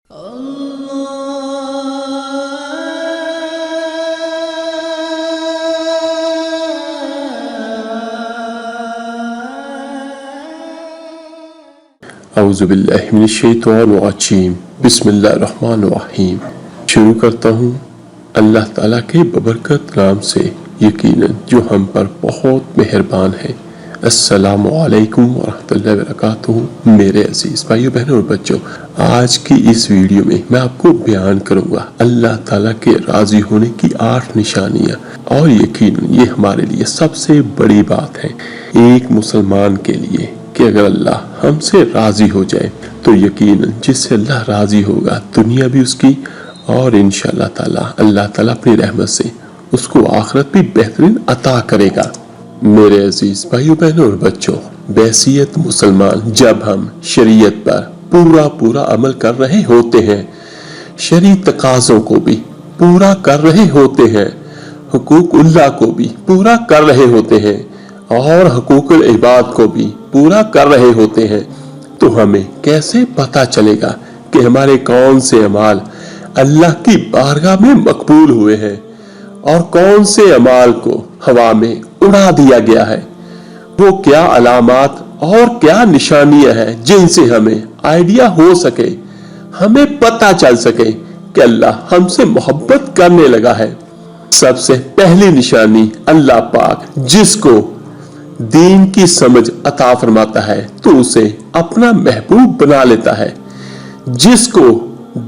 اعوذ باللہ من الشیطان الرجیم بسم اللہ الرحمن الرحیم۔ شروع کرتا ہوں اللہ تعالیٰ کے ببرکت نام سے، یقیناً جو ہم پر بہت مہربان ہے۔ السلام علیکم ورحمۃ اللہ وبرکاتہ۔ میرے عزیز بھائیو بہنوں اور بچوں، آج کی اس ویڈیو میں میں آپ کو بیان کروں گا اللہ تعالیٰ کے راضی ہونے کی 8 نشانیاں، اور یقیناً یہ ہمارے لیے سب سے بڑی بات ہے ایک مسلمان کے لیے، کہ اگر اللہ ہم سے راضی ہو جائے تو یقیناً جس سے اللہ راضی ہوگا دنیا بھی اس کی، اور انشاءاللہ تعالیٰ اللہ تعالیٰ اپنی رحمت سے اس کو آخرت بھی بہترین عطا کرے گا۔ میرے عزیز بھائیو بہنوں اور بچوں، بحیثیت مسلمان جب ہم شریعت پر پورا عمل کر رہے ہوتے ہیں، شرعی تقاضوں کو بھی پورا کر رہے ہوتے ہیں، حقوق اللہ کو بھی پورا کر رہے ہوتے ہیں، اور حقوق العباد کو بھی پورا کر رہے ہوتے ہیں، تو ہمیں کیسے پتہ چلے گا کہ ہمارے کون سے اعمال اللہ کی بارگاہ میں مقبول ہوئے ہیں اور کون سے اعمال کو ہوا میں اڑا دیا گیا ہے؟ وہ کیا علامات اور کیا نشانیاں ہیں جن سے ہمیں آئیڈیا ہو سکے، ہمیں پتہ چل سکے کہ اللہ ہم سے محبت کرنے لگا ہے؟ سب سے پہلی نشانی، اللہ پاک جس کو دین کی سمجھ عطا فرماتا ہے تو اسے اپنا محبوب بنا لیتا ہے، جس کو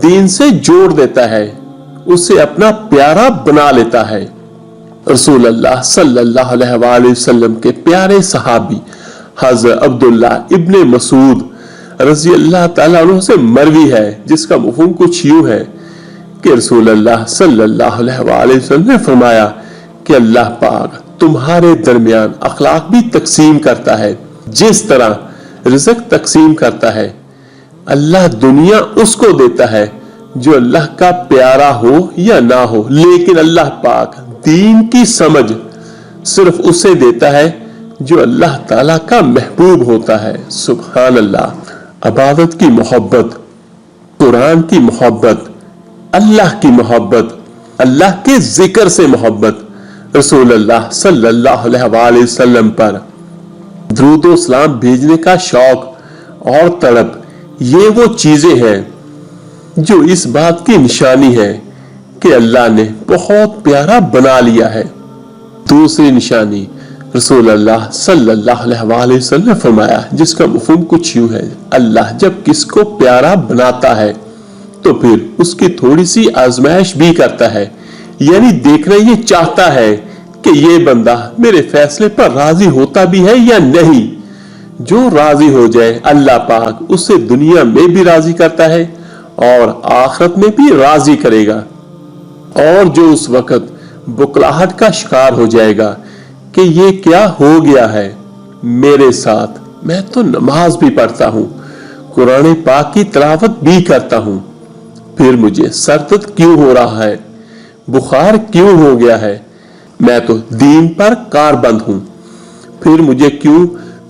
دین سے جوڑ دیتا ہے اسے اپنا پیارا بنا لیتا ہے۔ رسول اللہ صلی اللہ علیہ وآلہ وسلم کے پیارے صحابی حضرت عبداللہ ابن مسعود رضی اللہ تعالیٰ عنہ سے مروی ہے، جس کا مفہوم کچھ یوں ہے کہ رسول اللہ صلی اللہ علیہ وآلہ وسلم نے فرمایا کہ اللہ پاک تمہارے درمیان اخلاق بھی تقسیم کرتا ہے، جس طرح رزق تقسیم کرتا ہے۔ اللہ دنیا اس کو دیتا ہے جو اللہ کا پیارا ہو یا نہ ہو، لیکن اللہ پاک دین کی سمجھ صرف اسے دیتا ہے جو اللہ تعالیٰ کا محبوب ہوتا ہے۔ سبحان اللہ۔ عبادت کی محبت، قرآن کی محبت، اللہ کی محبت، اللہ کے ذکر سے محبت، رسول اللہ صلی اللہ علیہ وآلہ وسلم پر درود و سلام بھیجنے کا شوق اور طلب، یہ وہ چیزیں ہیں جو اس بات کی نشانی ہے کہ اللہ نے بہت پیارا بنا لیا ہے۔ دوسری نشانی، رسول اللہ صلی اللہ علیہ وآلہ وسلم نے فرمایا، جس کا مفہوم کچھ یوں ہے، اللہ جب کس کو پیارا بناتا ہے تو پھر اس کی تھوڑی سی آزمائش بھی کرتا ہے، یعنی دیکھنا یہ چاہتا ہے کہ یہ بندہ میرے فیصلے پر راضی ہوتا بھی ہے یا نہیں۔ جو راضی ہو جائے اللہ پاک اسے دنیا میں بھی راضی کرتا ہے اور آخرت میں بھی راضی کرے گا، اور جو اس وقت بکلاہٹ کا شکار ہو جائے گا کہ یہ کیا ہو گیا ہے میرے ساتھ، میں تو نماز بھی پڑھتا ہوں، قرآن پاک کی تلاوت بھی کرتا ہوں، پھر مجھے سر درد کیوں ہو رہا ہے، بخار کیوں ہو گیا ہے، میں تو دین پر کاربند ہوں، پھر مجھے کیوں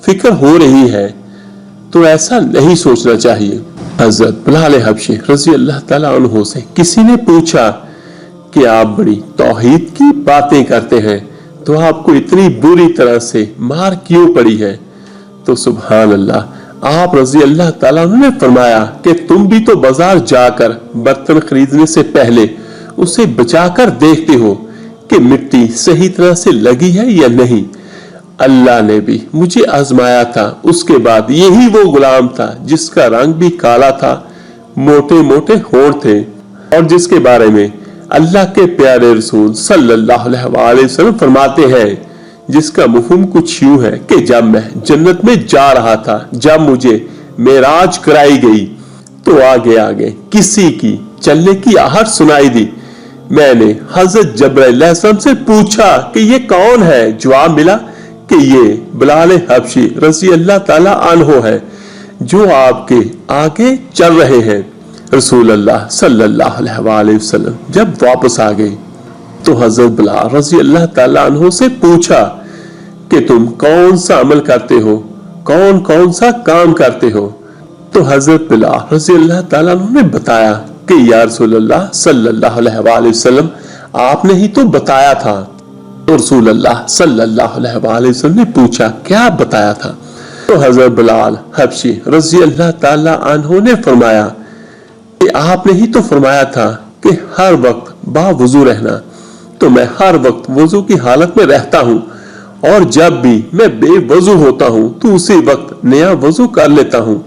فکر ہو رہی ہے؟ تو ایسا نہیں سوچنا چاہیے۔ حضرت بلال حبشی رضی اللہ تعالیٰ عنہ سے کسی نے پوچھا کہ آپ بڑی توحید کی باتیں کرتے ہیں تو آپ کو اتنی بری طرح سے مار کیوں پڑی ہے؟ تو سبحان اللہ، آپ رضی اللہ تعالیٰ عنہ نے فرمایا کہ تم بھی تو بازار جا کر برتن خریدنے سے پہلے اسے بچا کر دیکھتے ہو کہ مٹی صحیح طرح سے لگی ہے یا نہیں۔ اللہ نے بھی مجھے آزمایا تھا، اس کے بعد یہی وہ غلام تھا جس کا رنگ بھی کالا تھا، موٹے موٹے ہونٹ تھے، اور جس کے بارے میں اللہ کے پیارے رسول صلی اللہ علیہ وآلہ وسلم فرماتے ہیں، جس کا مفہوم کچھ یوں ہے کہ جب میں جنت میں جا رہا تھا، جب مجھے معراج کرائی گئی تو آگے آگے کسی کی چلنے کی آہٹ سنائی دی۔ میں نے حضرت جبرائیل علیہ السلام سے پوچھا کہ یہ کون ہے؟ جواب ملا کہ یہ بلال حبشی رضی اللہ تعالیٰ عنہ ہے جو آپ کے آگے چل رہے ہیں۔ رسول اللہ صلی اللہ علیہ وآلہ وسلم جب واپس آ گئے تو حضرت بلال رضی اللہ تعالیٰ عنہ سے پوچھا کہ تم کون سا عمل کرتے ہو، کون کون سا کام کرتے ہو؟ تو حضرت بلال رضی اللہ تعالیٰ عنہ نے بتایا کہ یا رسول اللہ صلی اللہ علیہ وآلہ وسلم آپ نے ہی تو بتایا تھا۔ تو رسول اللہ صلی اللہ علیہ وآلہ وسلم نے پوچھا کیا بتایا تھا؟ تو حضرت بلال حبشی رضی اللہ تعالیٰ عنہ نے فرمایا کہ آپ نے ہی تو فرمایا تھا کہ ہر وقت باوضو رہنا، تو میں ہر وقت وضو کی حالت میں رہتا ہوں، اور جب بھی میں بے وضو ہوتا ہوں تو اسی وقت نیا وضو کر لیتا ہوں،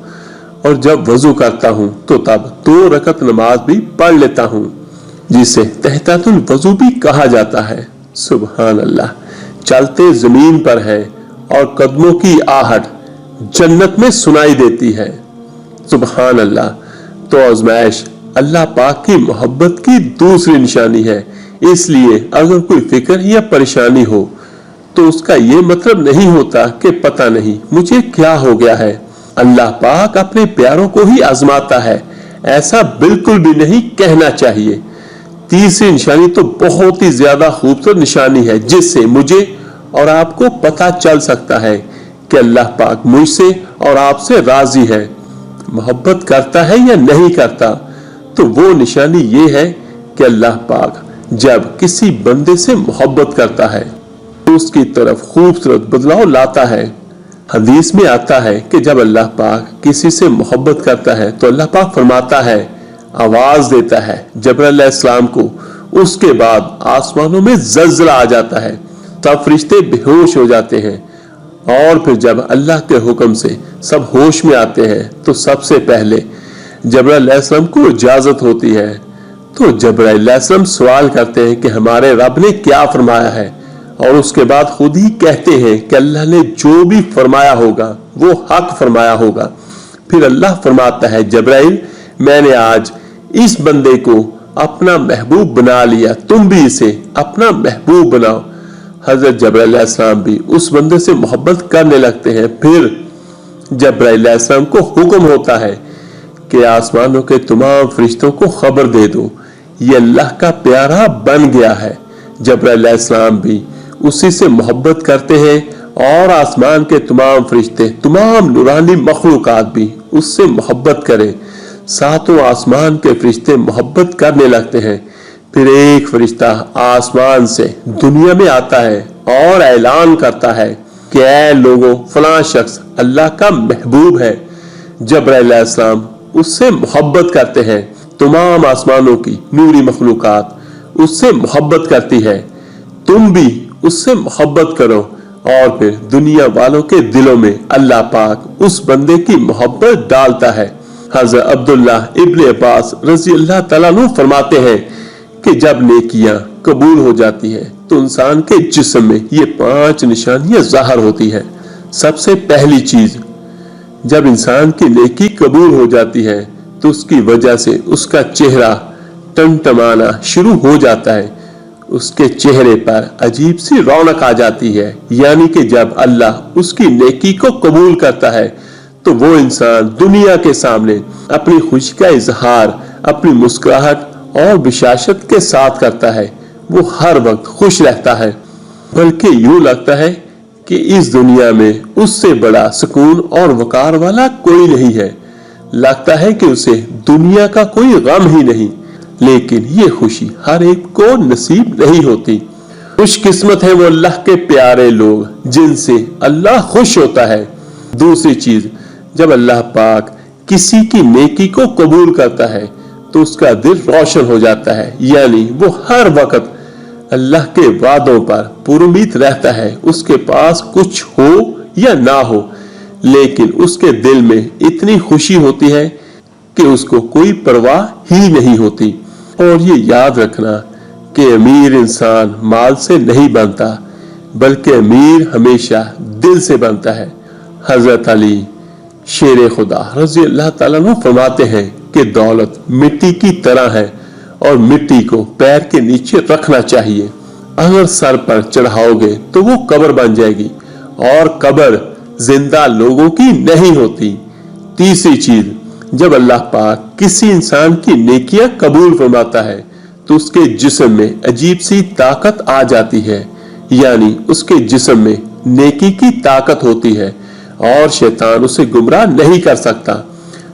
اور جب وضو کرتا ہوں تو تب 2 رکعت نماز بھی پڑھ لیتا ہوں، جسے تحتۃ الوضو بھی کہا جاتا ہے۔ سبحان اللہ، چلتے زمین پر ہے اور قدموں کی آہٹ جنت میں سنائی دیتی ہے۔ سبحان اللہ۔ تو آزمائش اللہ پاک کی محبت کی دوسری نشانی ہے، اس لیے اگر کوئی فکر یا پریشانی ہو تو اس کا یہ مطلب نہیں ہوتا کہ پتہ نہیں مجھے کیا ہو گیا ہے۔ اللہ پاک اپنے پیاروں کو ہی آزماتا ہے، ایسا بالکل بھی نہیں کہنا چاہیے۔ تیسری نشانی تو بہت ہی زیادہ خوبصورت نشانی ہے، جس سے مجھے اور آپ کو پتہ چل سکتا ہے کہ اللہ پاک مجھ سے اور آپ سے راضی ہے، محبت کرتا ہے یا نہیں کرتا۔ تو وہ نشانی یہ ہے کہ اللہ پاک جب کسی بندے سے محبت کرتا ہے تو اس کی طرف خوبصورت بدلاؤ لاتا ہے۔ حدیث میں آتا ہے کہ جب اللہ پاک کسی سے محبت کرتا ہے تو اللہ پاک فرماتا ہے، آواز دیتا ہے جبرائیل علیہ السلام کو، اس کے بعد آسمانوں میں زلزلہ آ جاتا ہے، سب فرشتے بے ہوش ہو جاتے ہیں، اور پھر جب اللہ کے حکم سے سب ہوش میں آتے ہیں تو سب سے پہلے جبرائیل علیہ السلام کو اجازت ہوتی ہے۔ تو جبرائیل علیہ السلام سوال کرتے ہیں کہ ہمارے رب نے کیا فرمایا ہے، اور اس کے بعد خود ہی کہتے ہیں کہ اللہ نے جو بھی فرمایا ہوگا وہ حق فرمایا ہوگا۔ پھر اللہ فرماتا ہے، جبرائیل میں نے آج اس بندے کو اپنا محبوب بنا لیا، تم بھی اسے اپنا محبوب بناؤ۔ حضرت جبرائیل علیہ السلام بھی اس بندے سے محبت کرنے لگتے ہیں۔ پھر جبرائیل علیہ السلام کو حکم ہوتا ہے کہ آسمانوں کے تمام فرشتوں کو خبر دے دو، یہ اللہ کا پیارا بن گیا ہے۔ جبرائیل علیہ السلام بھی اسی سے محبت کرتے ہیں، اور آسمان کے تمام فرشتے، تمام نورانی مخلوقات بھی اس سے محبت کریں۔ 7 آسمان کے فرشتے محبت کرنے لگتے ہیں۔ پھر ایک فرشتہ آسمان سے دنیا میں آتا ہے اور اعلان کرتا ہے کہ اے لوگوں، فلاں شخص اللہ کا محبوب ہے۔ جبرائیل علیہ السلام اس سے محبت کرتے ہیں، تمام آسمانوں کی نوری مخلوقات اس سے محبت کرتی ہے، تم بھی اس سے محبت کرو۔ اور پھر دنیا والوں کے دلوں میں اللہ پاک اس بندے کی محبت ڈالتا ہے۔ حضرت عبداللہ ابن عباس رضی اللہ تعالیٰ عنہ فرماتے ہیں کہ جب نیکیاں قبول ہو جاتی ہیں تو انسان کے جسم میں یہ 5 نشانیاں ظاہر ہوتی ہیں۔ سب سے پہلی چیز، جب انسان کی نیکی قبول ہو جاتی ہے تو اس کی وجہ سے اس کا چہرہ ٹمٹمانا شروع ہو جاتا ہے، اس کے چہرے پر عجیب سی رونق آ جاتی ہے، یعنی کہ جب اللہ اس کی نیکی کو قبول کرتا ہے تو وہ انسان دنیا کے سامنے اپنی خوشی کا اظہار اپنی مسکراہٹ اور بشاشت کے ساتھ کرتا ہے، وہ ہر وقت خوش رہتا ہے، بلکہ یوں لگتا ہے کہ اس دنیا میں اس سے بڑا سکون اور وقار والا کوئی نہیں ہے، لگتا ہے کہ اسے دنیا کا کوئی غم ہی نہیں۔ لیکن یہ خوشی ہر ایک کو نصیب نہیں ہوتی۔ خوش قسمت ہیں وہ اللہ کے پیارے لوگ جن سے اللہ خوش ہوتا ہے۔ دوسری چیز، جب اللہ پاک کسی کی نیکی کو قبول کرتا ہے تو اس کا دل روشن ہو جاتا ہے، یعنی وہ ہر وقت اللہ کے وعدوں پر پر امید رہتا ہے، اس کے پاس کچھ ہو یا نہ ہو، لیکن اس کے دل میں اتنی خوشی ہوتی ہے کہ اس کو کوئی پرواہ ہی نہیں ہوتی۔ اور یہ یاد رکھنا کہ امیر انسان مال سے نہیں بنتا، بلکہ امیر ہمیشہ دل سے بنتا ہے۔ حضرت علی شیر خدا رضی اللہ تعالیٰ عنہ فرماتے ہیں کہ دولت مٹی کی طرح ہے اور مٹی کو پیر کے نیچے رکھنا چاہیے، اگر سر پر چڑھاؤ گے تو وہ قبر بن جائے گی، اور قبر زندہ لوگوں کی نہیں ہوتی۔ تیسری چیز، جب اللہ پاک کسی انسان کی نیکیاں قبول فرماتا ہے تو اس کے جسم میں عجیب سی طاقت آ جاتی ہے، یعنی اس کے جسم میں نیکی کی طاقت ہوتی ہے اور شیطان اسے گمراہ نہیں کر سکتا۔